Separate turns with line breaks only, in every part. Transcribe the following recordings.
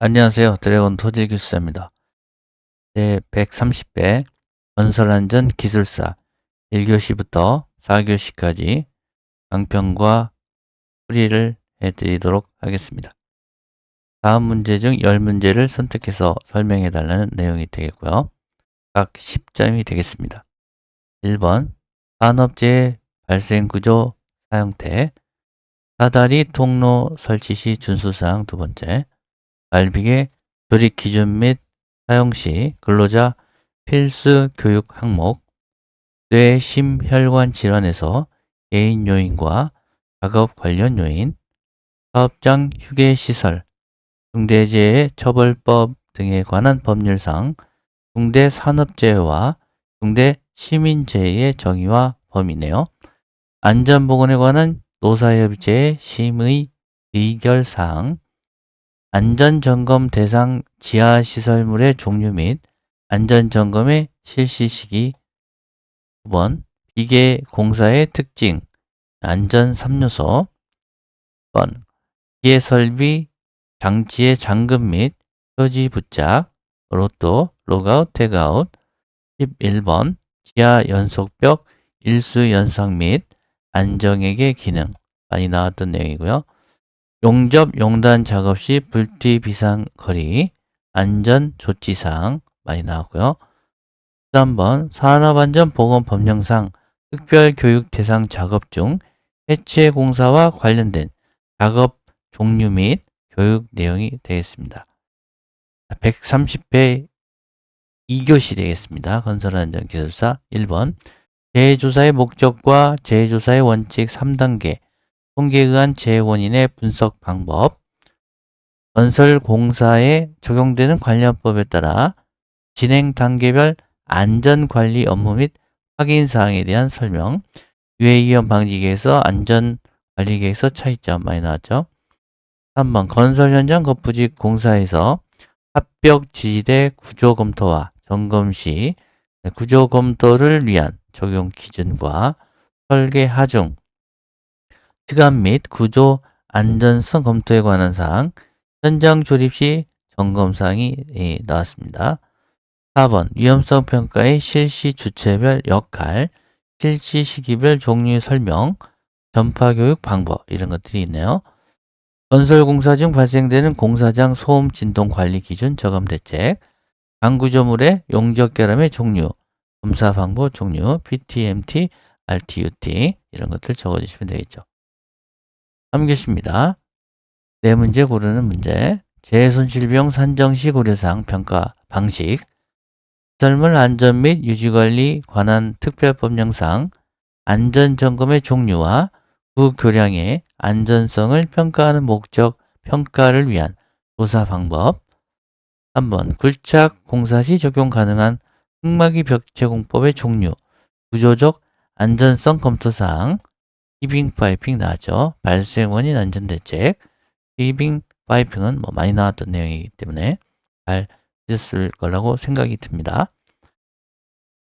안녕하세요. 드래곤 토질기술사입니다. 제130회 건설안전 기술사 1교시부터 4교시까지 강평과 풀이를 해드리도록 하겠습니다. 다음 문제 중 10문제를 선택해서 설명해 달라는 내용이 되겠고요. 각 10점이 되겠습니다. 1번 산업재해 발생구조 사용태 사다리 통로 설치 시 준수사항. 두 번째 발비계 조립 기준 및 사용 시 근로자 필수 교육 항목 뇌심혈관 질환에서 개인 요인과 작업 관련 요인 사업장 휴게시설 중대재해 처벌법 등에 관한 법률상 중대산업재해와 중대시민재해의 정의와 범위네요. 안전보건에 관한 노사협의체의 심의 의결사항 안전점검 대상 지하시설물의 종류 및 안전점검의 실시 시기. 9번 기계 공사의 특징 안전 3요소. 10번 기계 설비 장치의 잠금 및 표지 부착 로또 로그아웃 태그아웃. 11번 지하 연속벽 일수 연상 및 안정액의 기능 많이 나왔던 내용이고요. 용접 용단 작업 시 불튀 비상 거리 안전 조치사항 많이 나왔고요. 13번 산업안전보건법령상 특별교육 대상 작업 중 해체 공사와 관련된 작업 종류 및 교육 내용이 되겠습니다. 130회 2교시 되겠습니다. 건설안전기술사 1번 재해조사의 목적과 재해조사의 원칙 3단계 통계에 의한 재해 원인의 분석 방법 건설공사에 적용되는 관련법에 따라 진행 단계별 안전관리 업무 및 확인사항에 대한 설명 유해위험 방지계획서 안전관리계획서 차이점 많이 나왔죠. 3번 건설 현장 거푸집 공사에서 합벽 지지대 구조검토와 점검 시 구조검토를 위한 적용 기준과 설계 하중 시간 및 구조 안전성 검토에 관한 사항 현장 조립 시 점검사항이 나왔습니다. 4번 위험성 평가의 실시 주체별 역할 실시 시기별 종류 설명 전파교육 방법 이런 것들이 있네요. 건설공사 중 발생되는 공사장 소음 진동 관리 기준 저감 대책 강구조물의 용적 결함의 종류 검사 방법 종류 PTMT, RTUT 이런 것들 적어주시면 되겠죠. 3교시입니다. 네 문제 고르는 문제 재해손실비용 산정 시 고려사항 평가 방식 시설물 안전 및 유지관리 관한 특별법령상 안전점검의 종류와 그 교량의 안전성을 평가하는 목적 평가를 위한 조사 방법 3번 굴착 공사 시 적용 가능한 흙막이 벽제공법의 종류 구조적 안전성 검토사항 히빙 파이핑 나왔죠. 발생 원인 안전대책 히빙 파이핑은 많이 나왔던 내용이기 때문에 잘 있을 거라고 생각이 듭니다.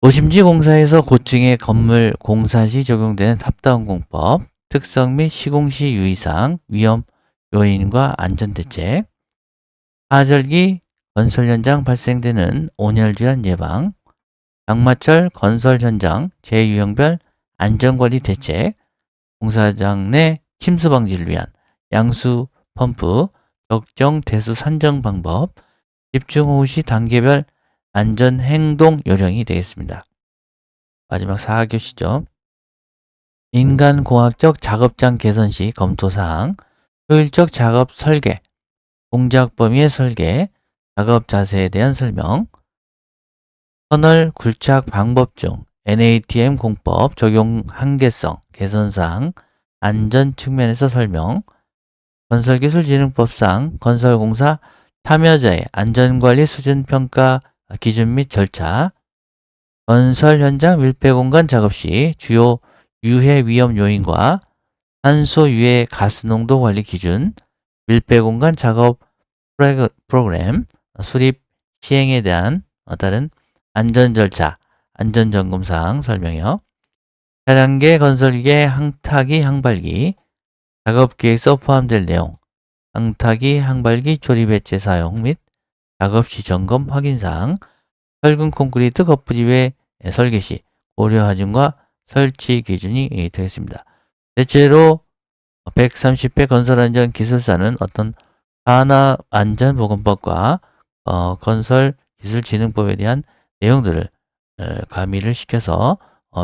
오심지 공사에서 고층의 건물 공사 시 적용되는 탑다운 공법 특성 및 시공 시 유의사항 위험 요인과 안전대책 하절기 건설 현장 발생되는 온열질환 예방 장마철 건설 현장 재유형별 안전관리 대책 공사장 내 침수 방지를 위한 양수 펌프 적정 대수 산정 방법 집중호우 시 단계별 안전행동 요령이 되겠습니다. 마지막 4교시죠. 인간공학적 작업장 개선 시 검토사항 효율적 작업 설계 동작 범위의 설계 작업 자세에 대한 설명 터널 굴착 방법 중 NATM 공법 적용 한계성 개선사항 안전 측면에서 설명 건설기술진흥법상 건설공사 참여자의 안전관리 수준 평가 기준 및 절차 건설 현장 밀폐공간 작업 시 주요 유해 위험 요인과 탄소 유해 가스 농도 관리 기준 밀폐공간 작업 프로그램 수립 시행에 대한 다른 안전 절차, 안전점검 사항 설명이요. 차량계, 건설기계, 항타기, 항발기, 작업계획서 포함될 내용, 항타기, 항발기 조립 해체 사용 및 작업 시 점검 확인 사항, 철근 콘크리트 거푸집의 설계 시 고려 하중과 설치 기준이 되겠습니다. 대체로 130회 건설안전기술사는 어떤 산업안전보건법과 건설기술진흥법에 대한 내용들을 가미를 시켜서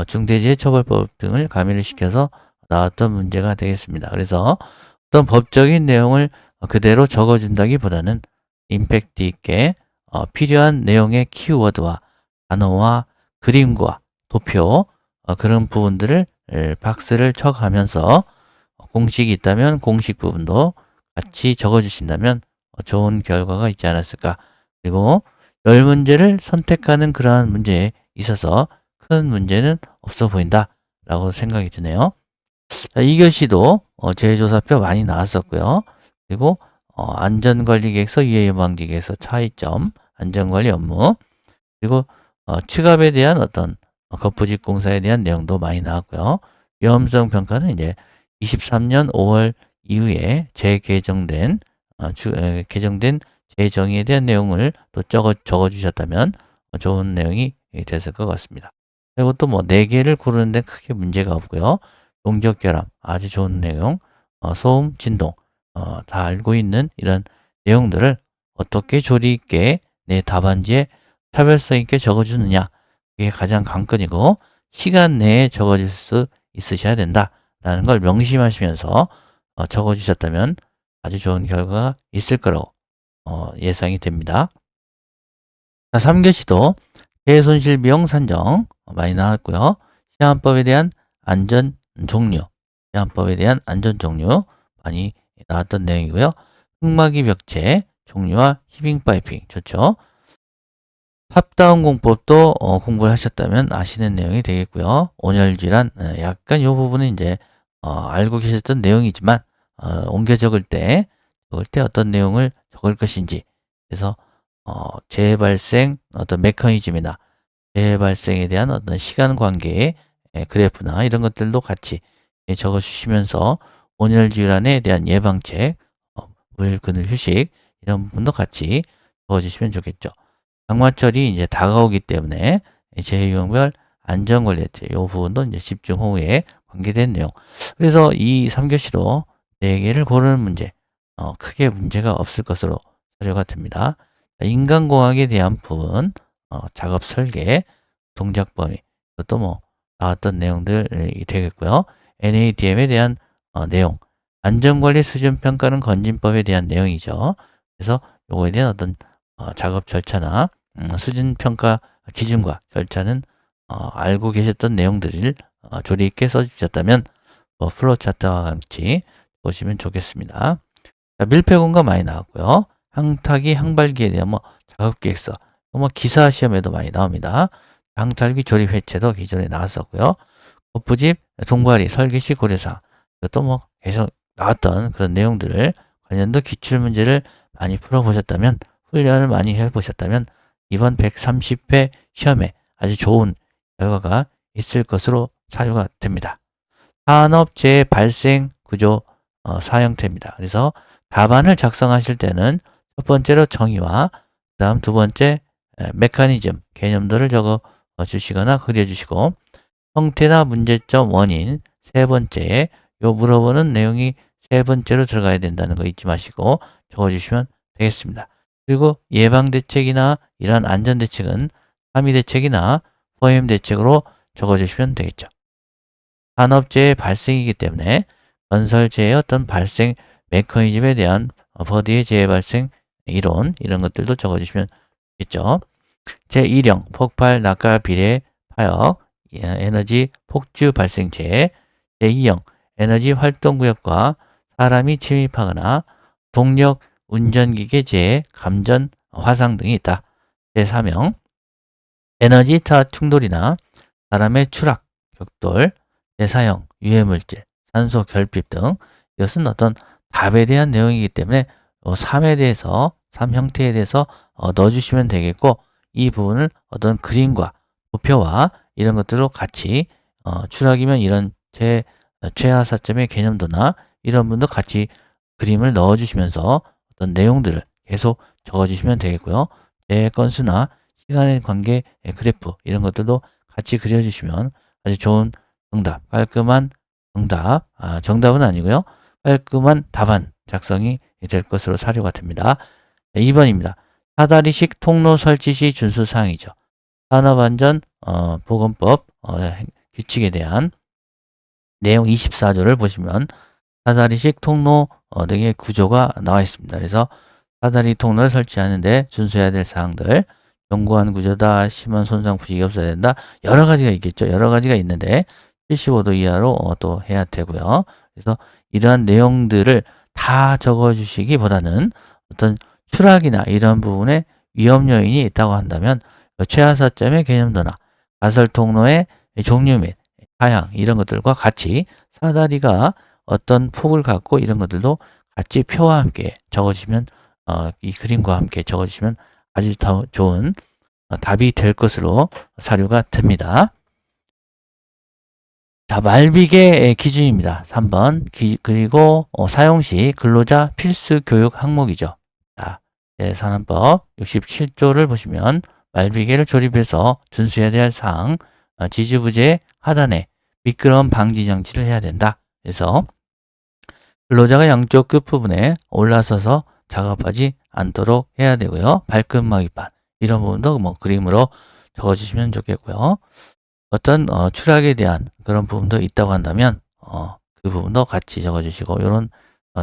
중대재해처벌법 등을 가미를 시켜서 나왔던 문제가 되겠습니다. 그래서 어떤 법적인 내용을 그대로 적어준다기보다는 임팩트 있게 필요한 내용의 키워드와 단어와 그림과 도표 그런 부분들을 박스를 쳐가면서 공식이 있다면 공식 부분도 같이 적어주신다면 좋은 결과가 있지 않았을까. 그리고 10문제를 선택하는 그러한 문제에 있어서 큰 문제는 없어 보인다 라고 생각이 드네요. 자, 2교시도 재조사표 많이 나왔었고요. 그리고 안전관리계획서, 유해유방지계획서 차이점, 안전관리 업무, 그리고 취급에 대한 어떤 거푸집 공사에 대한 내용도 많이 나왔고요. 위험성 평가는 이제 23년 5월 이후에 재개정된 개정된 재정의에 대한 내용을 또 적어 주셨다면 좋은 내용이 됐을 것 같습니다. 그리고 또 뭐 4개를 고르는 데 크게 문제가 없고요. 용적 결함 아주 좋은 내용, 소음, 진동 다 알고 있는 이런 내용들을 어떻게 조리 있게 내 답안지에 차별성 있게 적어주느냐, 그게 가장 관건이고 시간 내에 적어줄 수 있으셔야 된다라는 걸 명심하시면서 적어주셨다면 아주 좋은 결과가 있을 거라고 예상이 됩니다. 자, 3교시도 피해손실 비용 산정 많이 나왔고요. 시안법에 대한 안전 종류, 시안법에 대한 안전 종류 많이 나왔던 내용이고요. 흙막이 벽체 종류와 히빙 파이핑 좋죠. 탑다운 공법도 공부를 하셨다면 아시는 내용이 되겠고요. 온열질환 약간 이 부분은 이제 알고 계셨던 내용이지만 옮겨 적을 때 어떤 내용을 적을 것인지 그래서 재발생 어떤 메커니즘이나 재발생에 대한 어떤 시간 관계의 그래프나 이런 것들도 같이 적어 주시면서 온열 질환에 대한 예방책, 물, 그늘, 휴식 이런 부분도 같이 적어 주시면 좋겠죠. 장마철이 이제 다가오기 때문에 재해유형별 안전관리 이 부분도 이제 집중호우에 관계된 내용. 그래서 이 3교시도 4개를 고르는 문제, 크게 문제가 없을 것으로 사료가 됩니다. 인간공학에 대한 부분, 작업 설계, 동작 범위, 이것도 뭐 나왔던 내용들이 되겠고요. NADM에 대한 내용, 안전관리 수준 평가는 건진법에 대한 내용이죠. 그래서 요거에 대한 어떤 작업 절차나 수준 평가 기준과 절차는 알고 계셨던 내용들을 조리 있게 써주셨다면 플로우 차트와 같이 보시면 좋겠습니다. 자, 밀폐공간 많이 나왔고요. 항타기, 항발기에 대한 작업 계획서, 기사 시험에도 많이 나옵니다. 항탈기 조립 해체도 기존에 나왔었고요. 거푸집, 동과리, 설계 시 고려사항, 이것도 계속 나왔던 그런 내용들을 관련도 기출 문제를 많이 풀어보셨다면, 훈련을 많이 해보셨다면 이번 130회 시험에 아주 좋은 결과가 있을 것으로 사료가 됩니다. 산업재해 발생 구조 사형태입니다. 그래서 답안을 작성하실 때는 첫 번째로 정의와 그 다음 두 번째 메커니즘, 개념들을 적어 주시거나 그려주시고 형태나 문제점, 원인 세 번째에 요 물어보는 내용이 세 번째로 들어가야 된다는 거 잊지 마시고 적어주시면 되겠습니다. 그리고 예방대책이나 이러한 안전대책은 함의대책이나 포엠대책으로 적어주시면 되겠죠. 산업재해 발생이기 때문에 건설재해의 어떤 발생 메커니즘에 대한 버디의 재해 발생 이론 이런 것들도 적어주시면 되겠죠. 제1형 폭발, 낙하, 비례, 파역, 에너지 폭주 발생 재해. 제2형 에너지 활동구역과 사람이 침입하거나 동력, 운전기계 재해, 감전, 화상 등이 있다. 제3형 에너지차 충돌이나 사람의 추락, 격돌, 제4형 유해물질, 산소 결핍 등 이것은 어떤 답에 대한 내용이기 때문에 3에 대해서 3형태에 대해서 넣어주시면 되겠고 이 부분을 어떤 그림과 도표와 이런 것들로 같이 추락이면 이런 최하사점의 개념도나 이런 분도 같이 그림을 넣어주시면서 어떤 내용들을 계속 적어주시면 되겠고요. 제 건수나 시간의 관계 그래프 이런 것들도 같이 그려주시면 아주 좋은 정답, 깔끔한 정답, 정답은 아니고요. 깔끔한 답안 작성이 될 것으로 사료가 됩니다. 2번입니다. 사다리식 통로 설치 시 준수 사항이죠. 산업안전 보건법 규칙에 대한 내용 24조를 보시면 사다리식 통로 등의 구조가 나와 있습니다. 그래서 사다리 통로를 설치하는데 준수해야 될 사항들, 견고한 구조다, 심한 손상 부식이 없어야 된다. 여러 가지가 있겠죠. 여러 가지가 있는데 75도 이하로 또 해야 되고요. 그래서 이러한 내용들을 다 적어주시기보다는 어떤 추락이나 이런 부분에 위험 요인이 있다고 한다면 최하사점의 개념도나 가설 통로의 종류 및 하향 이런 것들과 같이 사다리가 어떤 폭을 갖고 이런 것들도 같이 표와 함께 적어주시면 이 그림과 함께 적어주시면 아주 더 좋은 답이 될 것으로 사료가 됩니다. 자, 말비계 기준입니다. 3번 그리고 사용 시 근로자 필수 교육 항목이죠. 자, 산업법 67조를 보시면 말비계를 조립해서 준수해야 될 사항 지지부재 하단에 미끄럼 방지 장치를 해야 된다. 그래서 근로자가 양쪽 끝부분에 올라서서 작업하지 않도록 해야 되고요. 발끝막 위반 이런 부분도 그림으로 적어주시면 좋겠고요. 어떤 추락에 대한 그런 부분도 있다고 한다면 그 부분도 같이 적어주시고 이런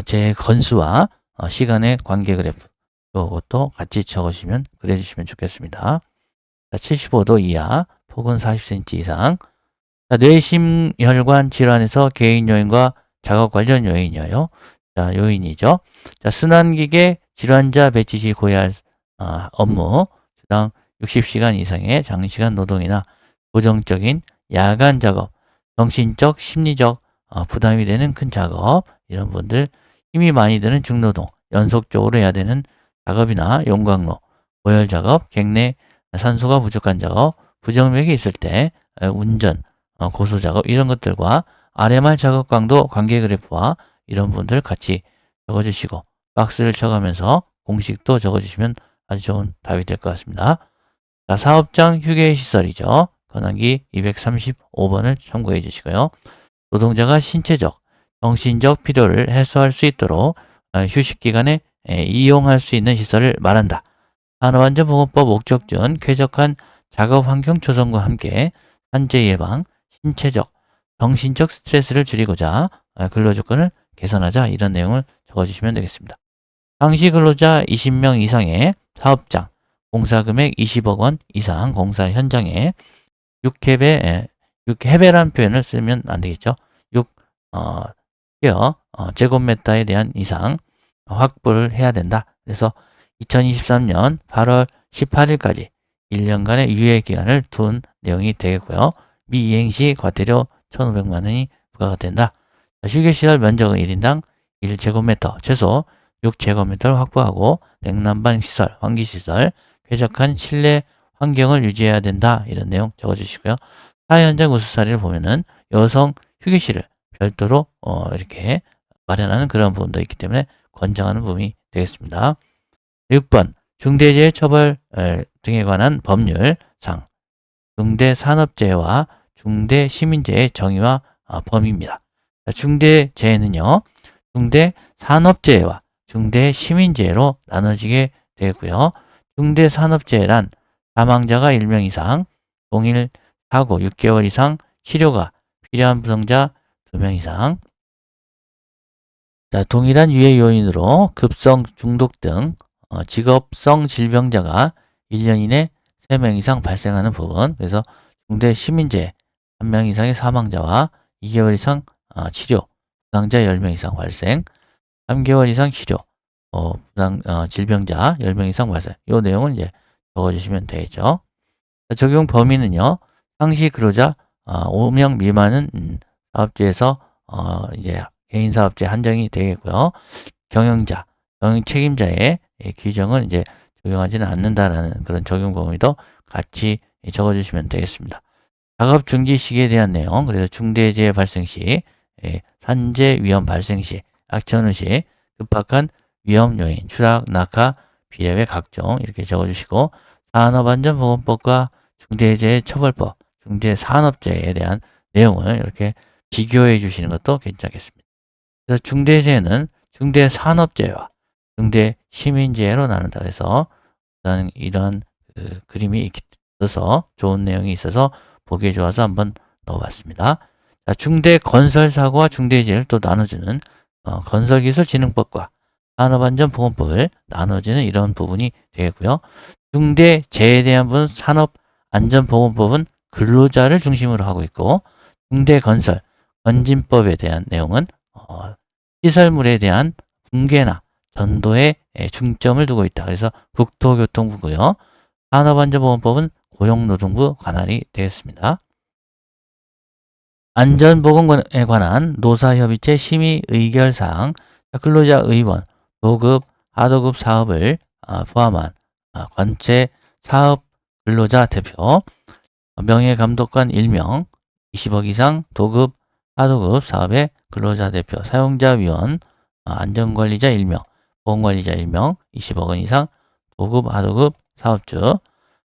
제 건수와 시간의 관계 그래프 이것도 같이 적어주시면 그려주시면 좋겠습니다. 자, 75도 이하, 폭은 40cm 이상. 자, 뇌심혈관 질환에서 개인 요인과 작업 관련 요인이요. 자, 요인이죠. 자, 순환기계 질환자 배치 시 고려할 업무, 주당 60시간 이상의 장시간 노동이나 고정적인 야간 작업, 정신적, 심리적 부담이 되는 큰 작업, 이런 분들, 힘이 많이 드는 중노동, 연속적으로 해야 되는 작업이나 용광로, 고열 작업, 객내 산소가 부족한 작업, 부정맥이 있을 때 운전, 고소 작업 이런 것들과 RMR 작업 강도 관계 그래프와 이런 분들 같이 적어주시고 박스를 쳐가면서 공식도 적어주시면 아주 좋은 답이 될 것 같습니다. 자, 사업장 휴게시설이죠. 권한기 235번을 참고해 주시고요. 노동자가 신체적, 정신적 필요를 해소할 수 있도록 휴식기간에 이용할 수 있는 시설을 말한다. 산업안전보건법 목적준 쾌적한 작업환경 조성과 함께 산재 예방, 신체적, 정신적 스트레스를 줄이고자 근로조건을 개선하자 이런 내용을 적어주시면 되겠습니다. 상시 근로자 20명 이상의 사업장, 공사금액 20억 원 이상 공사 현장에 6해배란 표현을 쓰면 안 되겠죠. 6 제곱미터에 대한 이상 확보를 해야 된다. 그래서 2023년 8월 18일까지 1년간의 유예 기간을 둔 내용이 되겠고요. 미이행 시 과태료 1,500만 원이 부과가 된다. 휴게시설 면적은 1인당 1제곱미터, 최소 6제곱미터를 확보하고 냉난방 시설, 환기시설, 쾌적한 실내 환경을 유지해야 된다. 이런 내용 적어주시고요. 사회 현장 우수 사례를 보면은 여성 휴게실을 별도로 이렇게 마련하는 그런 부분도 있기 때문에 권장하는 부분이 되겠습니다. 6번 중대재해 처벌 등에 관한 법률상 중대산업재해와 중대시민재해 정의와 범위입니다. 중대재해는요, 중대산업재해와 중대시민재해로 나눠지게 되고요. 중대산업재해란 사망자가 1명 이상, 동일 사고 6개월 이상 치료가 필요한 부상자 2명 이상, 자, 동일한 유해 요인으로 급성 중독 등 직업성 질병자가 1년 이내 3명 이상 발생하는 부분, 그래서 중대 시민재해 1명 이상의 사망자와 2개월 이상 치료, 부상자 10명 이상 발생, 3개월 이상 치료, 질병자 10명 이상 발생. 이 내용은 이제 적어주시면 되겠죠. 적용 범위는요, 상시 근로자 5명 미만은 사업주에서 이제 개인 사업주에 한정이 되겠고요. 경영자, 경영 책임자의 규정은 이제 적용하지는 않는다라는 그런 적용 범위도 같이 적어주시면 되겠습니다. 작업 중지 시기에 대한 내용, 그래서 중대재해 발생 시, 산재 위험 발생 시, 악천후 시, 급박한 위험 요인, 추락, 낙하, 비례외 각종 이렇게 적어주시고, 산업안전보건법과 중대재해처벌법, 중대산업재해에 대한 내용을 이렇게 비교해 주시는 것도 괜찮겠습니다. 그래서 중대재해는 중대산업재해와 중대시민재해로 나눈다 해서 이런 그림이 있어서 좋은 내용이 있어서 보기에 좋아서 한번 넣어봤습니다. 자, 중대건설사고와 중대재해를 또 나눠주는 건설기술진흥법과 산업안전보건법을 나눠지는 이런 부분이 되겠고요. 중대재해에 대한 부분 산업안전보건법은 근로자를 중심으로 하고 있고, 중대건설, 건진법에 대한 내용은 시설물에 대한 붕괴나 전도에 중점을 두고 있다. 그래서 국토교통부고요. 산업안전보건법은 고용노동부 관할이 되겠습니다. 안전보건에 관한 노사협의체 심의 의결사항, 근로자 의원, 도급, 하도급 사업을 포함한 관체 사업 근로자 대표, 명예감독관 1명, 20억 이상 도급, 하도급 사업의 근로자 대표, 사용자위원, 안전관리자 1명, 보건관리자 1명, 20억 원 이상 도급, 하도급 사업주,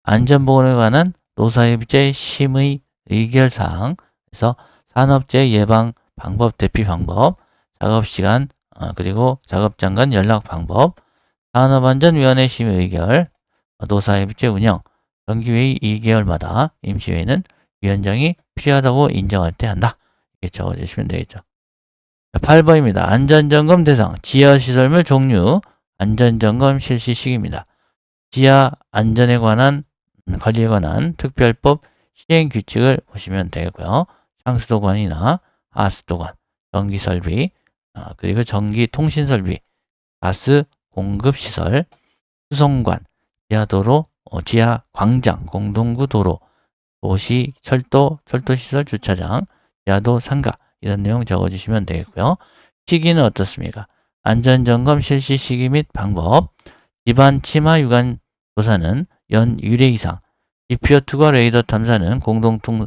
안전보건에 관한 노사협의체 심의 의결사항, 그래서 산업재해 예방 방법 대피 방법, 작업시간, 그리고 작업장 연락 방법, 산업안전위원회 심의 의결, 노사협의체 운영, 정기회의 2개월마다, 임시회의는 위원장이 필요하다고 인정할 때 한다. 이렇게 적어주시면 되겠죠. 8번입니다. 안전점검 대상, 지하시설물 종류, 안전점검 실시 시기입니다. 지하 안전에 관한 관리에 관한 특별법 시행 규칙을 보시면 되겠고요. 상수도관이나 하수도관, 전기설비, 그리고 전기통신설비, 가스 공급시설, 수송관, 지하도로, 지하광장, 공동구도로, 도시, 철도, 철도시설, 주차장, 지하도, 상가 이런 내용 적어주시면 되겠고요. 시기는 어떻습니까? 안전점검 실시 시기 및 방법, 집안 침하 유관 조사는 연 1회 이상, GPO2과 레이더 탐사는 공동통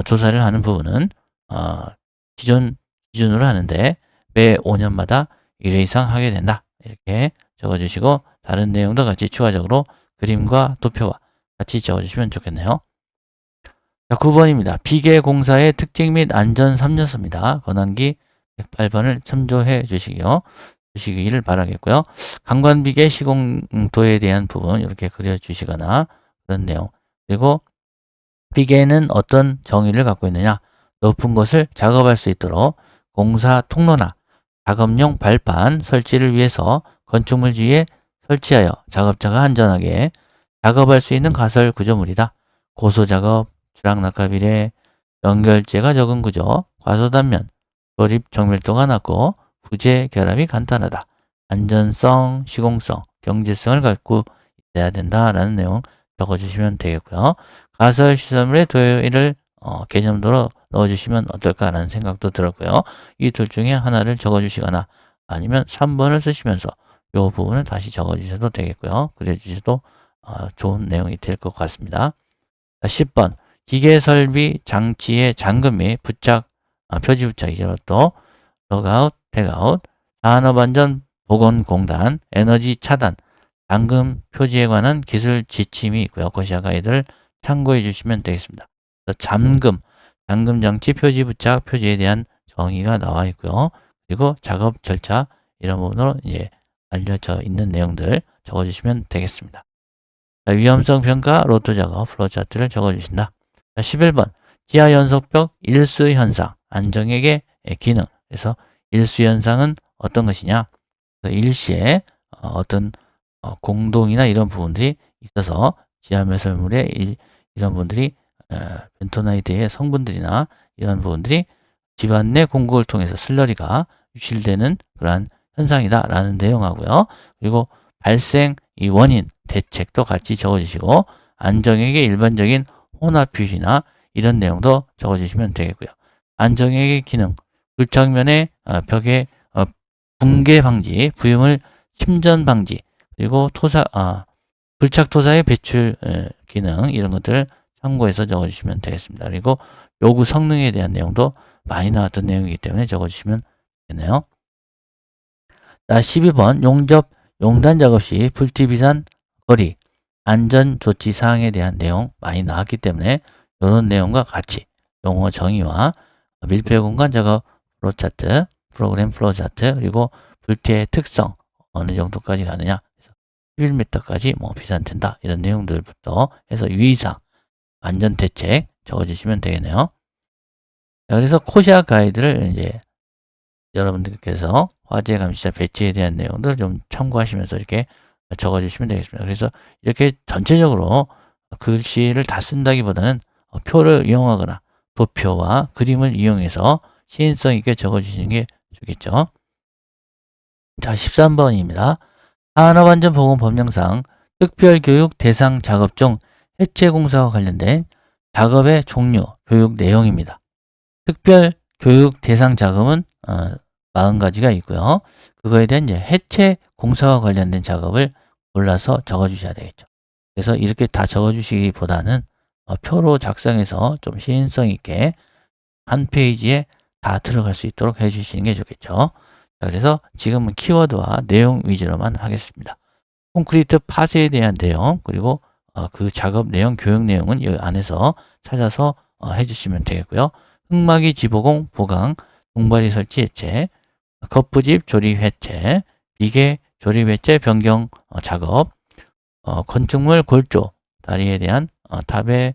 조사를 하는 부분은 기준으로 하는데 매 5년마다 1회 이상 하게 된다. 이렇게 적어주시고 다른 내용도 같이 추가적으로 그림과 도표와 같이 적어주시면 좋겠네요. 자, 9번입니다. 비계공사의 특징 및 안전 3요소입니다. 권한기 108번을 참조해 주시기를 바라겠고요. 강관비계 시공도에 대한 부분 이렇게 그려주시거나 그런 내용, 그리고 비계는 어떤 정의를 갖고 있느냐, 높은 곳을 작업할 수 있도록 공사 통로나 작업용 발판 설치를 위해서 건축물 주위에 설치하여 작업자가 안전하게 작업할 수 있는 가설 구조물이다. 고소작업, 추락낙하비례, 연결재가 적은 구조, 과소단면, 조립 정밀도가 낮고 부재 결합이 간단하다. 안전성, 시공성, 경제성을 갖고 있어야 된다라는 내용 적어주시면 되겠고요. 가설 시설물의 도해를 개념도로 넣어주시면 어떨까라는 생각도 들었고요. 이 둘 중에 하나를 적어주시거나 아니면 3번을 쓰시면서 이 부분을 다시 적어주셔도 되겠고요. 그려주셔도 좋은 내용이 될 것 같습니다. 10번 기계설비 장치의 잠금 및 부착, 표지 부착이죠. 또 럭아웃, 택아웃, 산업안전보건공단, 에너지 차단, 잠금 표지에 관한 기술 지침이 있고요. 거시아 가이드를 참고해 주시면 되겠습니다. 잠금 장치 표지 부착 표지에 대한 정의가 나와 있고요. 그리고 작업 절차 이런 부분으로 이제 알려져 있는 내용들 적어주시면 되겠습니다. 자, 위험성 평가 로또 작업 플로우 차트를 적어주신다. 자, 11번 지하 연속벽 일수 현상 안정액의 기능. 그래서 일수 현상은 어떤 것이냐? 일시에 어떤 공동이나 이런 부분들이 있어서 지하 매설물에 이런 부분들이 벤토나이트의 성분들이나 이런 부분들이 집안 내 공급을 통해서 슬러리가 유출되는 그러한 현상이다 라는 내용하고요. 그리고 발생 이 원인 대책도 같이 적어주시고 안정액의 일반적인 혼합비율이나 이런 내용도 적어주시면 되겠고요. 안정액의 기능, 불착면의 벽의 붕괴 방지, 부유물 침전 방지, 그리고 불착토사의 배출 기능 이런 것들을 참고해서 적어주시면 되겠습니다. 그리고 요구 성능에 대한 내용도 많이 나왔던 내용이기 때문에 적어주시면 되겠네요. 자, 12번 용단 작업 시 불티비산 거리 안전조치 사항에 대한 내용 많이 나왔기 때문에 이런 내용과 같이 용어 정의와 밀폐 공간 작업 플로우 차트, 프로그램 플로우 차트, 그리고 불티의 특성 어느 정도까지 가느냐 11m까지 뭐 비산된다 이런 내용들부터 해서 유의사항 안전 대책 적어주시면 되겠네요. 자, 그래서 코시아 가이드를 이제 여러분들께서 화재 감시자 배치에 대한 내용들 좀 참고하시면서 이렇게 적어주시면 되겠습니다. 그래서 이렇게 전체적으로 글씨를 다 쓴다기보다는 표를 이용하거나 도표와 그림을 이용해서 시인성 있게 적어주시는 게 좋겠죠. 자, 13번입니다. 산업안전보건법령상 특별교육 대상 작업 중 해체공사와 관련된 작업의 종류, 교육 내용입니다. 특별교육 대상 작업은 40가지가 있고요. 그거에 대한 이제 해체 공사와 관련된 작업을 골라서 적어주셔야 되겠죠. 그래서 이렇게 다 적어주시기보다는 표로 작성해서 좀 시인성 있게 한 페이지에 다 들어갈 수 있도록 해주시는 게 좋겠죠. 자, 그래서 지금은 키워드와 내용 위주로만 하겠습니다. 콘크리트 파쇄에 대한 내용, 그리고 그 작업 내용, 교육 내용은 이 안에서 찾아서 해주시면 되겠고요. 흙막이 지보공 보강, 동바리 설치 해체, 거푸집 조립 해체, 비계 조립 해체 변경 작업, 건축물 골조 다리에 대한 탑의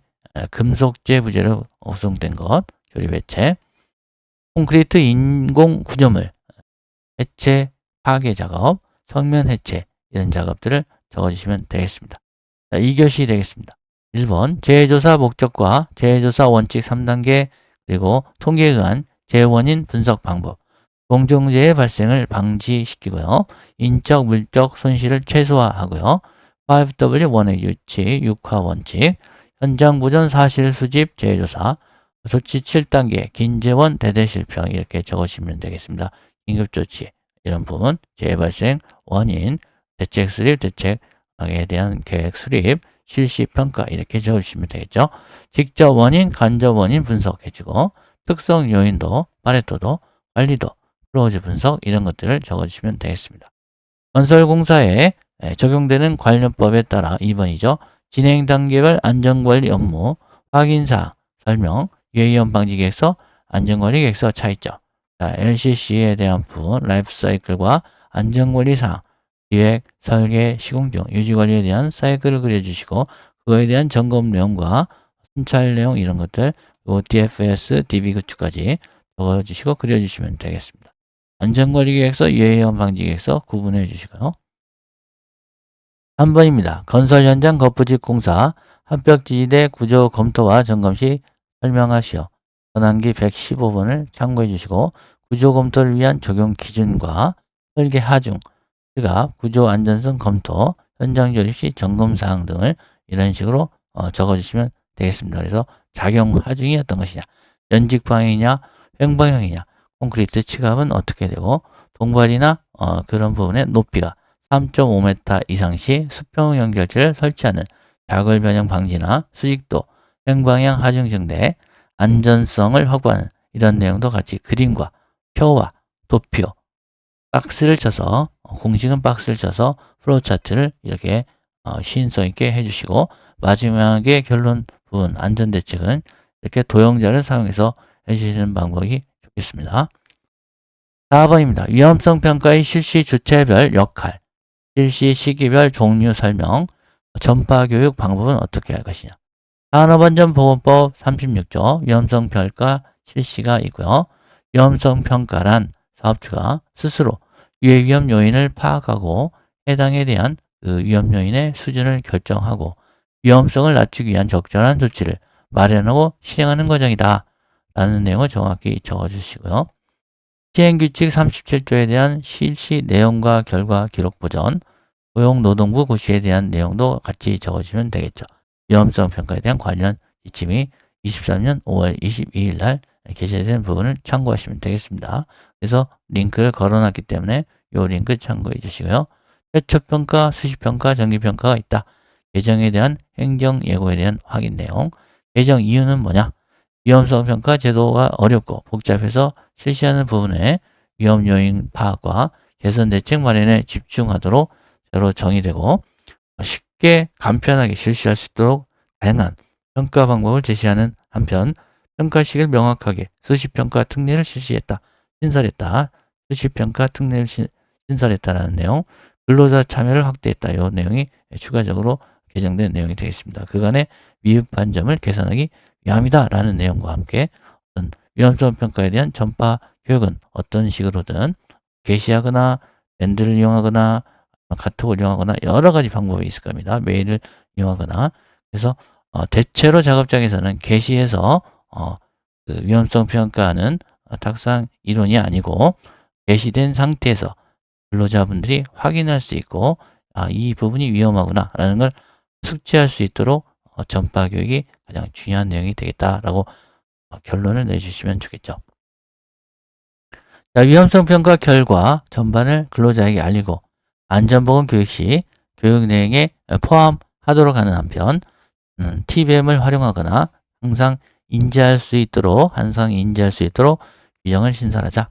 금속재 부재로 구성된 것 조립 해체, 콘크리트 인공 구조물 해체 파괴 작업, 성면 해체 이런 작업들을 적어주시면 되겠습니다. 자, 2교시 되겠습니다. 1번 재해조사 목적과 재해조사 원칙 3단계 그리고 통계에 의한 재해원인 분석 방법 공정재해 발생을 방지시키고요. 인적, 물적 손실을 최소화하고요. 5W 원액 유치, 6화 원칙, 현장 보전 사실 수집 재해조사, 조치 7단계, 긴재원 대대실평 이렇게 적으시면 되겠습니다. 긴급조치 이런 부분, 재해 발생 원인, 대책 수립, 대책에 대한 계획 수립, 실시 평가 이렇게 적으시면 되겠죠. 직접 원인, 간접 원인 분석해주고 특성 요인도, 파레토도, 관리도, 클로즈 분석 이런 것들을 적어주시면 되겠습니다. 건설공사에 적용되는 관련법에 따라 2번이죠. 진행 단계별 안전관리 업무, 확인사항, 설명, 유해위험 방지 계획서, 안전관리 계획서 차이점. 자, LCC에 대한 부분, 라이프 사이클과 안전관리 사항, 기획, 설계, 시공 중 유지관리에 대한 사이클을 그려주시고 그거에 대한 점검 내용과 순찰 내용 이런 것들 그리고 DFS, DB 구축까지 적어주시고 그려주시면 되겠습니다. 안전관리계획서, 유해위험 방지계획서 구분해 주시고요. 3번입니다. 건설 현장 거푸집 공사 합격지지대 구조 검토와 점검 시 설명하시오. 전환기 115번을 참고해 주시고 구조 검토를 위한 적용 기준과 설계 하중, 시각, 구조 안전성 검토, 현장 조립 시 점검 사항 등을 이런 식으로 적어주시면 되겠습니다. 그래서 작용 하중이 어떤 것이냐, 연직 방향이냐, 횡방향이냐, 콘크리트 치갑은 어떻게 되고 동발이나 그런 부분의 높이가 3.5m 이상 시 수평 연결체를 설치하는 좌골 변형 방지나 수직도, 횡방향 하중 증대, 안전성을 확보하는 이런 내용도 같이 그림과 표와 도표, 박스를 쳐서 공식은 박스를 쳐서 플로우 차트를 이렇게 시인성 있게 해주시고 마지막에 결론 부분 안전대책은 이렇게 도형자를 사용해서 해주시는 방법이 좋겠습니다. 4번입니다. 위험성 평가의 실시 주체별 역할, 실시 시기별 종류 설명, 전파 교육 방법은 어떻게 할 것이냐. 산업안전보건법 36조 위험성 평가 실시가 있고요. 위험성 평가란 사업주가 스스로 유해 위험 요인을 파악하고 해당에 대한 그 위험 요인의 수준을 결정하고 위험성을 낮추기 위한 적절한 조치를 마련하고 실행하는 과정이다. 라는 내용을 정확히 적어주시고요. 시행규칙 37조에 대한 실시 내용과 결과 기록 보전, 고용노동부 고시에 대한 내용도 같이 적어주시면 되겠죠. 위험성 평가에 대한 관련 지침이 23년 5월 22일 날 게시된 부분을 참고하시면 되겠습니다. 그래서 링크를 걸어놨기 때문에 이 링크 참고해 주시고요. 최초평가, 수시평가, 정기평가가 있다. 개정에 대한 행정 예고에 대한 확인 내용. 개정 이유는 뭐냐? 위험성 평가 제도가 어렵고 복잡해서 실시하는 부분에 위험 요인 파악과 개선 대책 마련에 집중하도록 새로 정의되고 쉽게 간편하게 실시할 수 있도록 다양한 평가 방법을 제시하는 한편 평가식을 명확하게 수시평가 특례를 실시했다. 신설했다. 수시평가 특례를 신설했다라는 내용. 근로자 참여를 확대했다. 이 내용이 추가적으로 개정된 내용이 되겠습니다. 그간의 미흡한 점을 개선하기 위함이다. 라는 내용과 함께 위험성 평가에 대한 전파 교육은 어떤 식으로든 게시하거나 밴드를 이용하거나 카톡을 이용하거나 여러 가지 방법이 있을 겁니다. 메일을 이용하거나. 그래서 대체로 작업장에서는 게시해서 그 위험성 평가는 탁상 이론이 아니고 게시된 상태에서 근로자분들이 확인할 수 있고 이 부분이 위험하구나 라는 걸 숙지할 수 있도록 전파 교육이 가장 중요한 내용이 되겠다라고 결론을 내주시면 좋겠죠. 자, 위험성 평가 결과 전반을 근로자에게 알리고 안전보건 교육 시 교육 내용에 포함하도록 하는 한편 TBM을 활용하거나 항상 인지할 수 있도록 규정을 신설하자.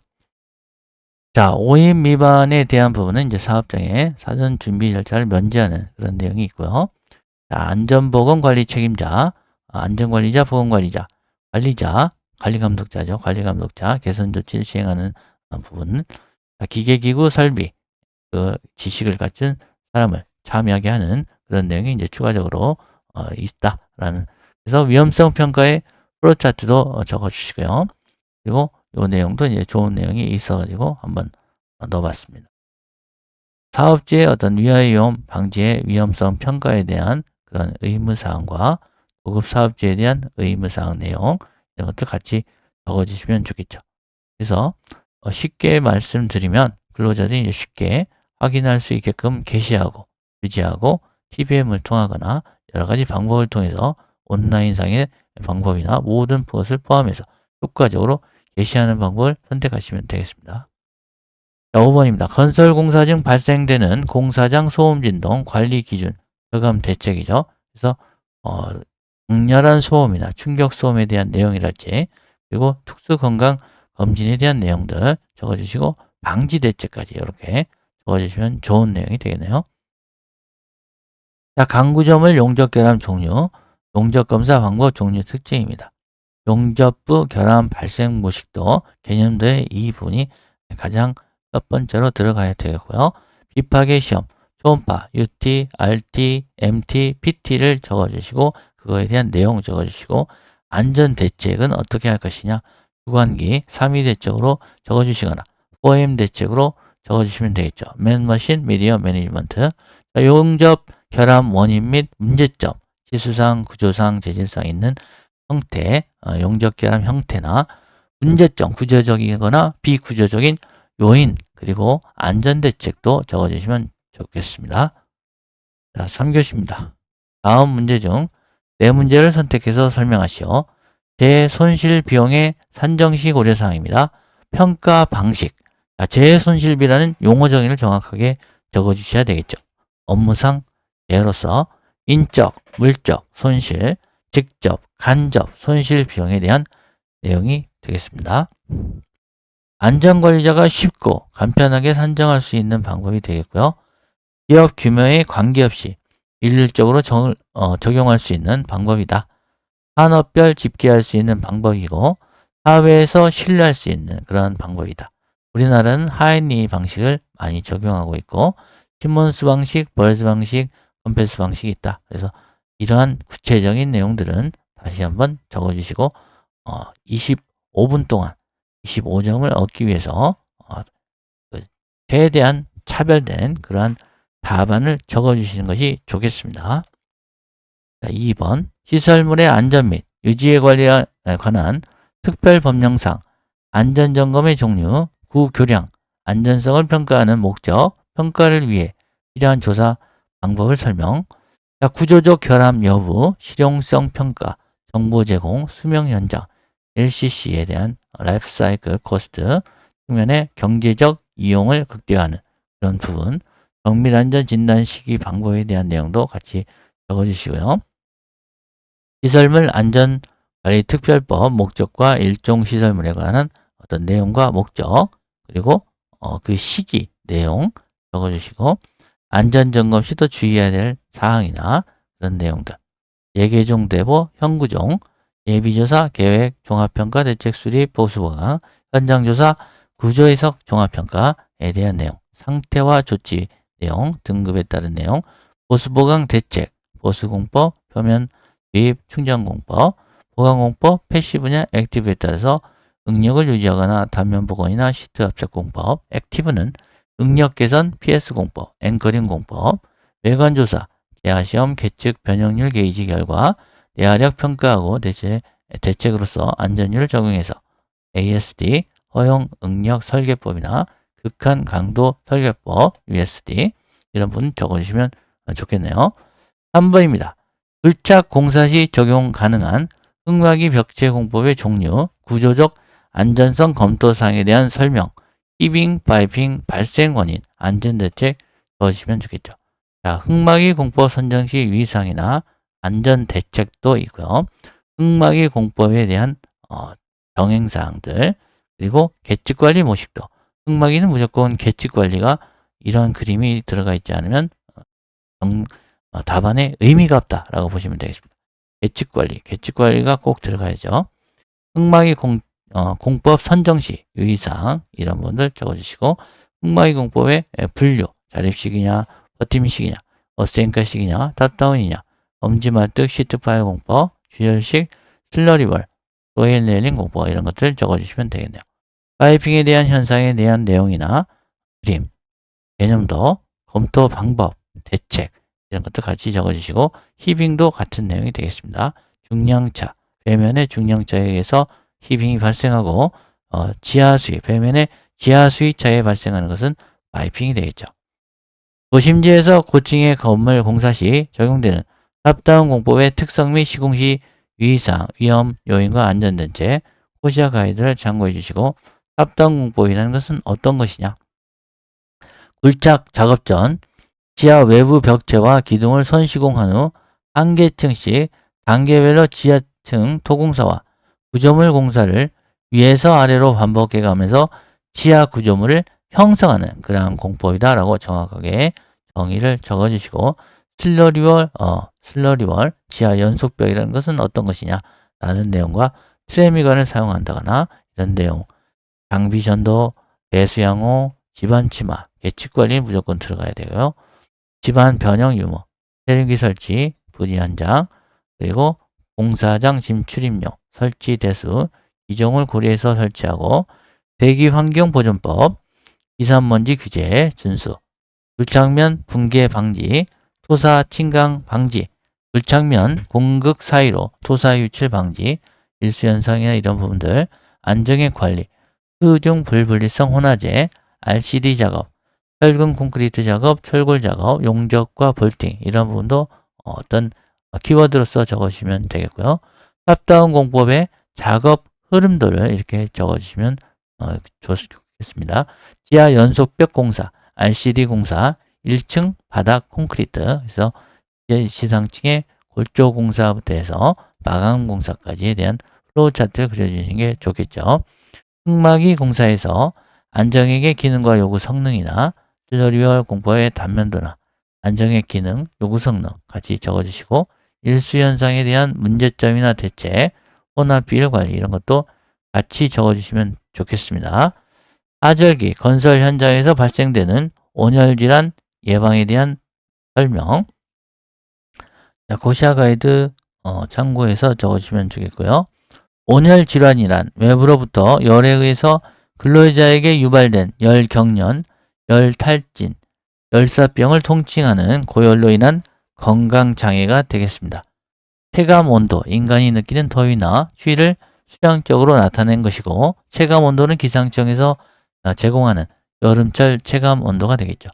자, 오인 미반에 대한 부분은 이제 사업장의 사전 준비 절차를 면제하는 그런 내용이 있고요. 자, 안전보건관리 책임자, 안전관리자, 보건관리자, 관리자, 관리감독자죠. 관리감독자, 개선 조치를 시행하는 부분. 자, 기계기구 설비, 그 지식을 갖춘 사람을 참여하게 하는 그런 내용이 이제 추가적으로 있다라는. 그래서 위험성 평가의 플로차트도 적어주시고요. 그리고 이 내용도 이제 좋은 내용이 있어가지고 한번 넣어봤습니다. 사업지의 어떤 위험 방지의 위험성 평가에 대한 그런 의무사항과 고급 사업지에 대한 의무사항 내용 이런 것들 같이 적어주시면 좋겠죠. 그래서 쉽게 말씀드리면 근로자들이 쉽게 확인할 수 있게끔 게시하고 유지하고 TBM을 통하거나 여러 가지 방법을 통해서 온라인상의 방법이나 모든 것을 포함해서 효과적으로 게시하는 방법을 선택하시면 되겠습니다. 자, 5번입니다. 건설공사 중 발생되는 공사장 소음진동 관리 기준 저감 대책이죠. 그래서 강렬한 소음이나 충격 소음에 대한 내용이랄지 그리고 특수건강 검진에 대한 내용들 적어주시고 방지 대책까지 이렇게 적어주시면 좋은 내용이 되겠네요. 자, 강구점을 용접 결함 종류, 용접 검사 방법 종류 특징입니다. 용접부 결함 발생 모식도 개념도의 이 부분이 가장 첫 번째로 들어가야 되겠고요. 비파괴 시험, 초음파, UT, RT, MT, PT를 적어주시고 그거에 대한 내용 적어주시고 안전 대책은 어떻게 할 것이냐 주관기 3위 대책으로 적어주시거나 4M 대책으로 적어주시면 되겠죠. 맨머신 미디어 매니지먼트. 용접 결함 원인 및 문제점, 지수상, 구조상, 재질상 있는 형태, 용접 결함 형태나 문제점, 구조적이거나 비구조적인 요인, 그리고 안전대책도 적어주시면 좋겠습니다. 자, 3교시입니다. 다음 문제 중 네 문제를 선택해서 설명하시오. 재손실 비용의 산정시 고려사항입니다. 평가 방식. 재손실비라는 용어 정의를 정확하게 적어주셔야 되겠죠. 업무상 예로서 인적, 물적 손실, 직접, 간접 손실 비용에 대한 내용이 되겠습니다. 안전관리자가 쉽고 간편하게 산정할 수 있는 방법이 되겠고요. 기업 규모에 관계없이 일률적으로 적용할 수 있는 방법이다. 산업별 집계할 수 있는 방법이고 사회에서 신뢰할 수 있는 그런 방법이다. 우리나라는 하이니 방식을 많이 적용하고 있고 시몬스 방식, 벌스 방식, 컴패스 방식이 있다. 그래서 이러한 구체적인 내용들은 다시 한번 적어주시고 25분 동안 25점을 얻기 위해서 최대한 차별된 그러한 답안을 적어주시는 것이 좋겠습니다. 자, 2번 시설물의 안전 및 유지에 관한 특별법령상 안전점검의 종류, 구교량, 안전성을 평가하는 목적, 평가를 위해 필요한 조사 방법을 설명. 자, 구조적 결함 여부, 실용성 평가, 정보 제공, 수명 연장, LCC에 대한 라이프 사이클 코스트 측면의 경제적 이용을 극대화하는 그런 부분, 정밀 안전 진단 시기 방법에 대한 내용도 같이 적어주시고요. 시설물 안전관리 특별법 목적과 일종 시설물에 관한 어떤 내용과 목적, 그리고 그 시기, 내용 적어주시고, 안전점검 시 또 주의해야 될 사항이나 그런 내용들, 예개종대보, 현구종, 예비조사, 계획, 종합평가, 대책 수립, 보수보강, 현장조사, 구조해석, 종합평가에 대한 내용, 상태와 조치 내용, 등급에 따른 내용, 보수보강 대책, 보수공법, 표면 주입, 충전공법, 보강공법, 패시브냐 액티브에 따라서 응력을 유지하거나 단면 복원이나 시트 압착 공법, 액티브는 응력 개선, PS 공법, 앵커링 공법, 외관조사, 대하시험, 계측, 변형률 게이지 결과, 내화력 평가하고 대책으로서 안전율을 적용해서 ASD, 허용 응력 설계법이나 극한 강도 설계법, USD 이런 분 적어주시면 좋겠네요. 3번입니다. 불착 공사 시 적용 가능한 흙막이 벽체 공법의 종류, 구조적 안전성 검토 사항에 대한 설명, 히빙, 파이핑, 발생 원인, 안전대책 넣어주시면 좋겠죠. 자, 흙막이 공법 선정 시 유의사항이나 안전대책도 있고요. 흙막이 공법에 대한 정행사항들, 그리고 계측관리 모식도. 흙막이는 무조건 계측관리가 이런 그림이 들어가 있지 않으면 답안에 의미가 없다라고 보시면 되겠습니다. 계측관리가 꼭 들어가야죠. 흙막이 공법 선정 시 유의사항 이런 분들 적어주시고, 흙막이 공법의 분류, 자립식이냐, 버팀식이냐, 어센카식이냐, 탑다운이냐, 엄지말뚝, 시트파일 공법, 주열식, 슬러리벌, 소일 레일링 공법 이런 것들 적어주시면 되겠네요. 파이핑에 대한 현상에 대한 내용이나 그림, 개념도, 검토 방법, 대책 이런 것도 같이 적어주시고, 히빙도 같은 내용이 되겠습니다. 중량차, 배면의 중량차에 의해서 히빙이 발생하고 지하수위, 배면의 지하수위 차에 발생하는 것은 파이핑이 되겠죠. 도심지에서 고층의 건물 공사 시 적용되는 탑다운 공법의 특성 및 시공 시 유의사항, 위험, 요인과 안전대책, 코시아 가이드를 참고해 주시고, 탑다운 공법이라는 것은 어떤 것이냐? 굴착 작업 전 지하 외부 벽체와 기둥을 선시공한 후 한 개층씩 단계별로 지하층 토공사와 구조물 공사를 위에서 아래로 반복해 가면서 지하 구조물을 형성하는 그러한 공법이다 라고 정확하게 정의를 적어주시고, 슬러리월 지하 연속벽이라는 것은 어떤 것이냐 라는 내용과 트레미건을 사용한다거나 이런 내용, 장비 전도, 배수양호, 집안 치마, 계측관리 무조건 들어가야 되고요. 집안 변형 유무, 세림기 설치, 부지 현장, 그리고 공사장 짐 출입용, 설치 대수, 이종을 고려해서 설치하고, 대기 환경 보존법, 기산먼지 규제 준수, 불착면 붕괴 방지, 토사 침강 방지, 불착면 공극 사이로 토사 유출 방지, 일수현상이나 이런 부분들, 안정의 관리, 수중 불분리성 혼화제, RCD 작업, 철근 콘크리트 작업, 철골 작업, 용접과 볼팅 이런 부분도 어떤 키워드로서 적어주시면 되겠고요. 탑다운 공법의 작업 흐름도를 이렇게 적어주시면 좋겠습니다. 지하 연속벽 공사, RCD 공사, 1층 바닥 콘크리트, 그래서 지상층의 골조 공사부터 해서 마감 공사까지에 대한 플로우 차트를 그려주시는 게 좋겠죠. 흙막이 공사에서 안정액의 기능과 요구 성능이나 슬러리월 공법의 단면도나 안정액 기능, 요구 성능 같이 적어주시고, 일수현상에 대한 문제점이나 대책, 혼합비율 관리 이런 것도 같이 적어주시면 좋겠습니다. 하절기, 건설 현장에서 발생되는 온열 질환 예방에 대한 설명, 코시아 가이드 참고해서 적어주시면 좋겠고요. 온열 질환이란 외부로부터 열에 의해서 근로자에게 유발된 열 경련, 열 탈진, 열사병을 통칭하는 고열로 인한 건강장애가 되겠습니다. 체감 온도, 인간이 느끼는 더위나 추위를 수량적으로 나타낸 것이고, 체감 온도는 기상청에서 제공하는 여름철 체감 온도가 되겠죠.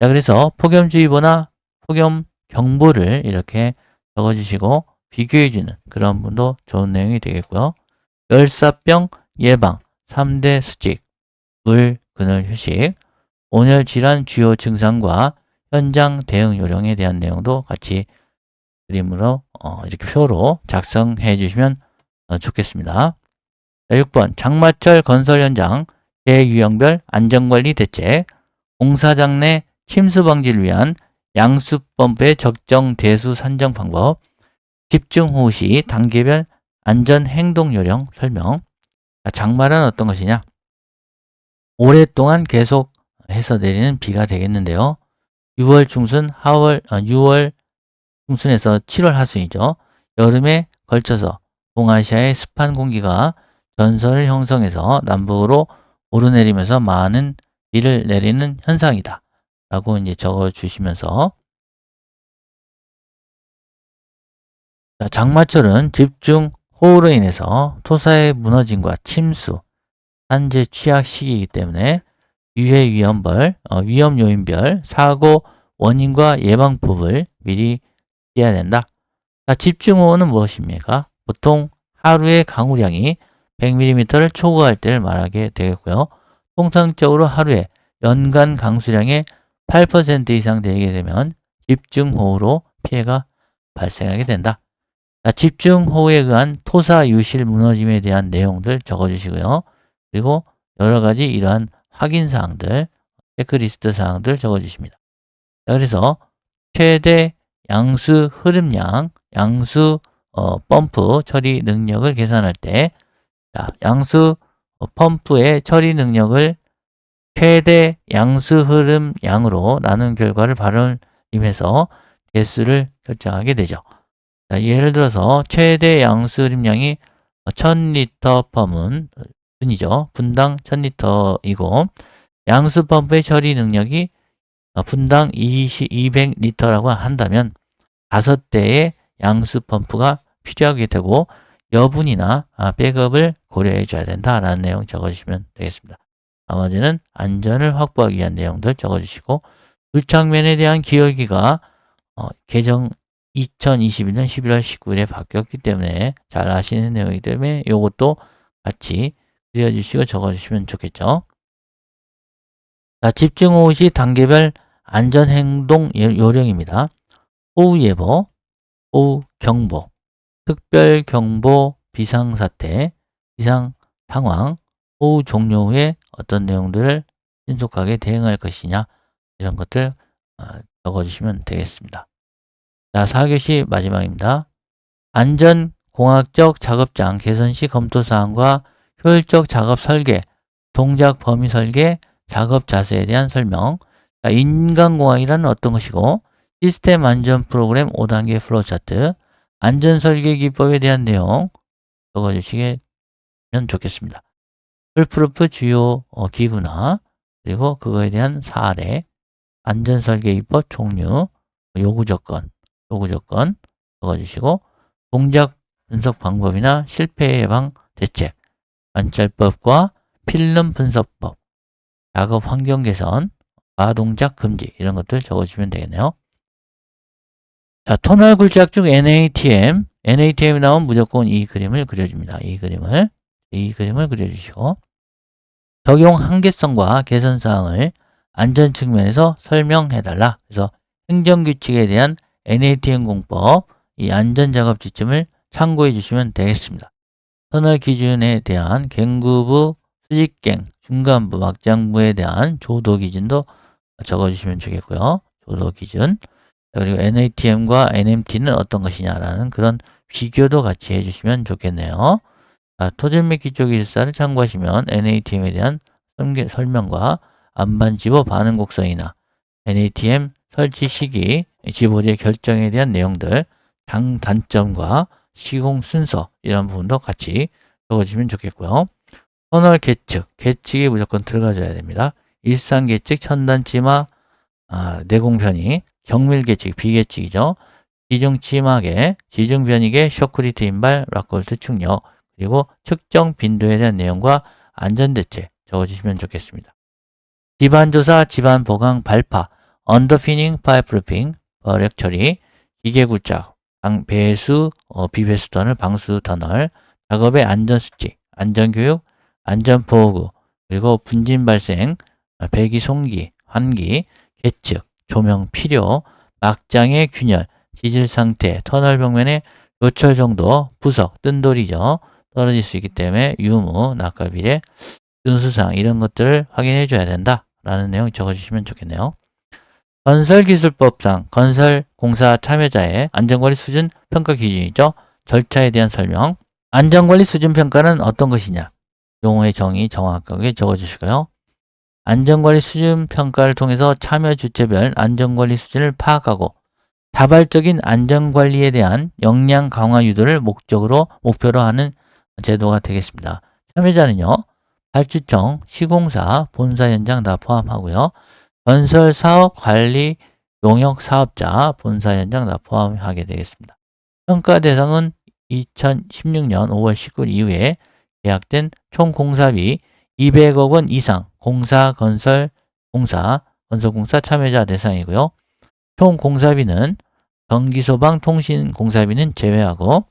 자, 그래서 폭염주의보나 폭염경보를 이렇게 적어주시고 비교해주는 그런 분도 좋은 내용이 되겠고요. 열사병 예방, 3대 수칙, 물, 그늘, 휴식, 온열 질환 주요 증상과 현장 대응 요령에 대한 내용도 같이 그림으로 이렇게 표로 작성해 주시면 좋겠습니다. 자, 6번 장마철 건설 현장 대유형별 안전관리 대책, 공사장 내 침수 방지를 위한 양수펌프의 적정 대수 산정 방법, 집중호우 시 단계별 안전행동 요령 설명. 자, 장마는 어떤 것이냐? 오랫동안 계속해서 내리는 비가 되겠는데요. 6월 중순, 6월 중순에서 7월 하순이죠. 여름에 걸쳐서 동아시아의 습한 공기가 전선을 형성해서 남북으로 오르내리면서 많은 비를 내리는 현상이다 라고 이제 적어 주시면서, 장마철은 집중 호우로 인해서 토사의 무너짐과 침수, 산재 취약 시기이기 때문에 유해 위험 요인별 사고 원인과 예방법을 미리 해야 된다. 집중호우는 무엇입니까? 보통 하루의 강우량이 100mm를 초과할 때를 말하게 되겠고요. 통상적으로 하루에 연간 강수량의 8% 이상 되게 되면 집중호우로 피해가 발생하게 된다. 집중호우에 의한 토사 유실 무너짐에 대한 내용들 적어주시고요. 그리고 여러 가지 이러한 확인 사항들, 체크리스트 사항들 적어주십니다. 그래서 최대 양수 흐름량, 양수 펌프 처리 능력을 계산할 때, 양수 펌프의 처리 능력을 최대 양수 흐름량으로 나눈 결과를 발음해서 개수를 결정하게 되죠. 예를 들어서 최대 양수 흐름량이 1000리터 분이죠. 분당 1000리터이고 양수 펌프의 처리 능력이 분당 200리터라고 한다면 5대의 양수 펌프가 필요하게 되고 여분이나 백업을 고려해 줘야 된다라는 내용 적어주시면 되겠습니다. 나머지는 안전을 확보하기 위한 내용들 적어주시고, 불착면에 대한 기여기가 개정 2021년 11월 19일에 바뀌었기 때문에 잘 아시는 내용이기 때문에 이것도 같이 그려주시고 적어주시면 좋겠죠. 집중호우 시 단계별 안전행동 요령입니다. 호우예보, 호우경보, 특별경보, 비상사태, 비상상황, 호우 종료 후에 어떤 내용들을 신속하게 대응할 것이냐, 이런 것들 적어주시면 되겠습니다. 4교시 마지막입니다. 안전공학적 작업장 개선 시 검토사항과 효율적 작업 설계, 동작 범위 설계, 작업 자세에 대한 설명. 인간공학이란 어떤 것이고, 시스템 안전 프로그램 5단계 플로우 차트, 안전 설계 기법에 대한 내용 적어주시면 좋겠습니다. 풀프루프 주요 기구나, 그리고 그거에 대한 사례, 안전 설계 기법 종류, 요구조건 적어주시고, 동작 분석 방법이나 실패 예방 대책, 관찰법과 필름 분석법, 작업 환경 개선, 가동작 금지, 이런 것들 적어주시면 되겠네요. 터널 굴착 중 NATM이 나오면 무조건 이 그림을 그려줍니다. 이 그림을 그려주시고, 적용 한계성과 개선 사항을 안전 측면에서 설명해달라. 그래서 행정규칙에 대한 NATM 공법, 이 안전작업 지침을 참고해 주시면 되겠습니다. 터널 기준에 대한 갱구부, 수직갱, 중간부, 막장부에 대한 조도 기준도 적어주시면 좋겠고요. 조도 기준. 그리고 NATM과 NMT는 어떤 것이냐라는 그런 비교도 같이 해주시면 좋겠네요. 토질 및 기초기술사를 참고하시면 NATM에 대한 설명과 안반 집어 반응 곡선이나 NATM 설치 시기, 집어제 결정에 대한 내용들, 장단점과 시공 순서, 이런 부분도 같이 적어주시면 좋겠고요. 터널 계측이 무조건 들어가줘야 됩니다. 일상 계측, 천단 치마, 내공 편의, 경밀 계측, 비계측이죠. 지중 치마계, 지중 변이계, 쇼크리트 인발, 락골트 충격, 그리고 측정 빈도에 대한 내용과 안전대책 적어주시면 좋겠습니다. 집안조사, 집안보강, 발파, 언더피닝, 파이프루핑, 버렉 처리, 기계굴착, 배수, 비배수 터널, 방수 터널, 작업의 안전수칙, 안전교육, 안전보호구, 그리고 분진 발생, 배기 송기, 환기, 계측, 조명 필요, 막장의 균열, 지질 상태, 터널 벽면의 요철 정도, 부석, 뜬돌이죠. 떨어질 수 있기 때문에 유무, 낙하 비례, 준수사항 이런 것들을 확인해 줘야 된다 라는 내용 적어주시면 좋겠네요. 건설기술법상 건설공사 참여자의 안전관리 수준 평가 기준이죠. 절차에 대한 설명. 안전관리 수준 평가는 어떤 것이냐? 용어의 정의 정확하게 적어주시고요. 안전관리 수준 평가를 통해서 참여 주체별 안전관리 수준을 파악하고 자발적인 안전관리에 대한 역량 강화 유도를 목표로 하는 제도가 되겠습니다. 참여자는요, 발주청, 시공사, 본사 현장 다 포함하고요. 건설사업 관리 용역 사업자, 본사 현장 다 포함하게 되겠습니다. 평가 대상은 2016년 5월 19일 이후에 계약된 총 공사비 200억 원 이상 건설공사 참여자 대상이고요. 총 공사비는 전기소방 통신 공사비는 제외하고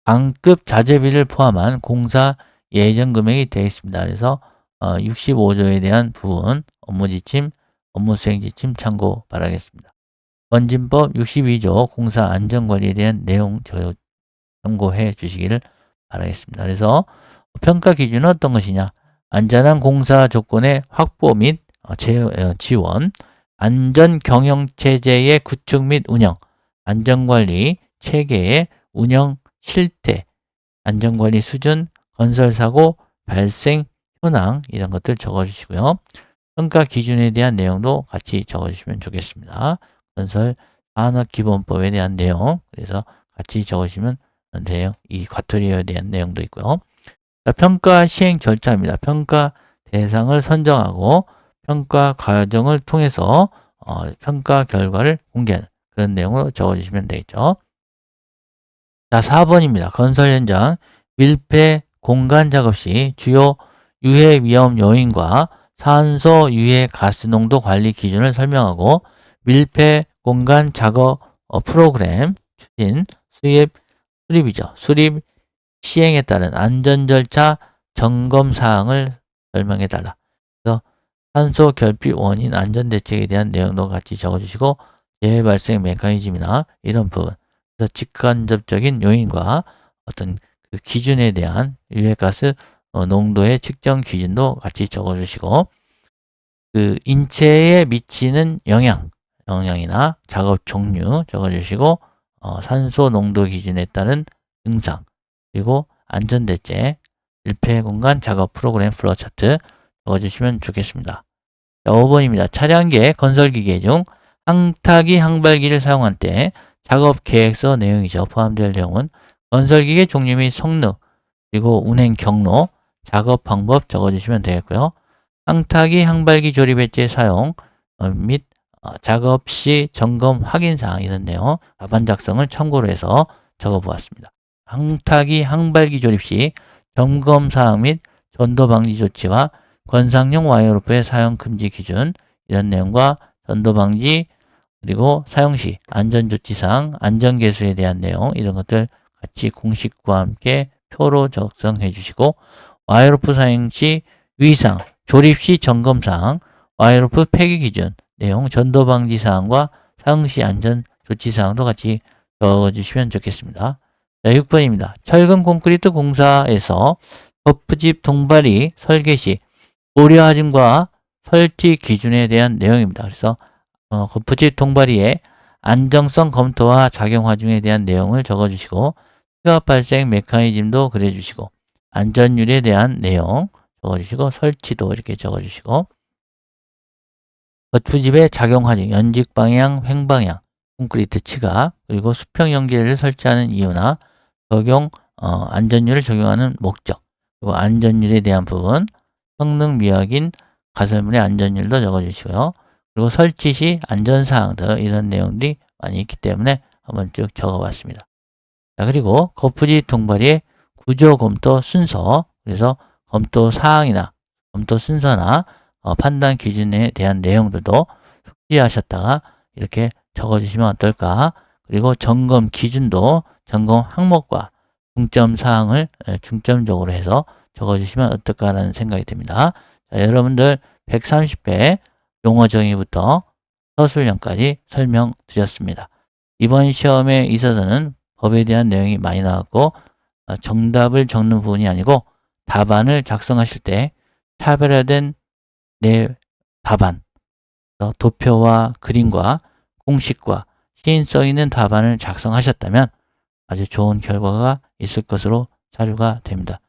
강급 자재비를 포함한 공사 예정 금액이 되어 있습니다. 그래서 65조에 대한 부분 업무 지침, 업무 수행 지침 참고 바라겠습니다. 건진법 62조 공사 안전관리에 대한 내용 참고해 주시기를 바라겠습니다. 그래서 평가 기준은 어떤 것이냐? 안전한 공사 조건의 확보 및 지원, 안전 경영 체제의 구축 및 운영, 안전관리 체계의 운영 실태, 안전관리 수준, 건설사고 발생 현황 이런 것들 적어주시고요. 평가 기준에 대한 내용도 같이 적어주시면 좋겠습니다. 건설 산업기본법에 대한 내용, 그래서 같이 적으시면 돼요. 이 과토리에 대한 내용도 있고요. 자, 평가 시행 절차입니다. 평가 대상을 선정하고 평가 과정을 통해서 평가 결과를 공개하는 그런 내용으로 적어주시면 되겠죠. 자, 4번입니다. 건설 현장 밀폐 공간 작업 시 주요 유해 위험 요인과 산소 유해 가스 농도 관리 기준을 설명하고 밀폐 공간 작업 프로그램 추진, 수립 시행에 따른 안전 절차 점검 사항을 설명해 달라. 그래서 산소 결핍 원인 안전 대책에 대한 내용도 같이 적어주시고 재해 발생 메커니즘이나 이런 부분, 그래서 직간접적인 요인과 어떤 그 기준에 대한 유해가스 농도의 측정 기준도 같이 적어주시고 그 인체에 미치는 영향이나 작업 종류 적어주시고 산소 농도 기준에 따른 증상 그리고 안전대책, 밀폐공간 작업 프로그램 플로우 차트 적어주시면 좋겠습니다. 자, 5번입니다. 차량계 건설기계 중 항타기 항발기를 사용할 때 작업 계획서 내용이죠. 포함될 내용은 건설기계 종류 및 성능, 그리고 운행 경로, 작업 방법 적어주시면 되겠고요. 항타기 항발기 조립 엣지 사용 및 작업 시 점검 확인 사항 이런 내용 답안 작성을 참고로 해서 적어보았습니다. 항타기 항발기 조립 시 점검 사항 및 전도 방지 조치와 건상용 와이어로프의 사용 금지 기준 이런 내용과 전도 방지 그리고 사용 시 안전 조치 사항, 안전 개수에 대한 내용 이런 것들 같이 공식과 함께 표로 작성해 주시고 와이어로프 사용 시 위상, 조립 시 점검 사항, 와이어로프 폐기 기준 내용, 전도 방지 사항과 사용 시 안전 조치 사항도 같이 적어주시면 좋겠습니다. 자, 6번입니다. 철근 콘크리트 공사에서 거푸집 동발이 설계 시 고려하짐과 설치 기준에 대한 내용입니다. 그래서 거푸집 동발이의 안정성 검토와 작용 과정에 대한 내용을 적어주시고 피가 발생 메커니즘도 그려주시고 안전율에 대한 내용 적어주시고 설치도 이렇게 적어주시고 거푸집의 작용 과정, 연직 방향, 횡방향, 콘크리트 치각, 그리고 수평 연계를 설치하는 이유나 적용 안전율을 적용하는 목적, 그리고 안전율에 대한 부분, 성능 미확인, 가설물의 안전율도 적어주시고요. 그리고 설치 시 안전사항들 이런 내용들이 많이 있기 때문에 한번 쭉 적어봤습니다. 자, 그리고 거푸집 동발의 구조 검토 순서, 그래서 검토 사항이나 검토 순서나 판단 기준에 대한 내용들도 숙지하셨다가 이렇게 적어주시면 어떨까. 그리고 점검 기준도 점검 항목과 중점 사항을 중점적으로 해서 적어주시면 어떨까라는 생각이 듭니다. 자, 여러분들 130회 용어 정의부터 서술형까지 설명드렸습니다. 이번 시험에 있어서는 법에 대한 내용이 많이 나왔고 정답을 적는 부분이 아니고 답안을 작성하실 때 차별화된 답안, 도표와 그림과 공식과 시인 써 있는 답안을 작성하셨다면 아주 좋은 결과가 있을 것으로 사료가 됩니다.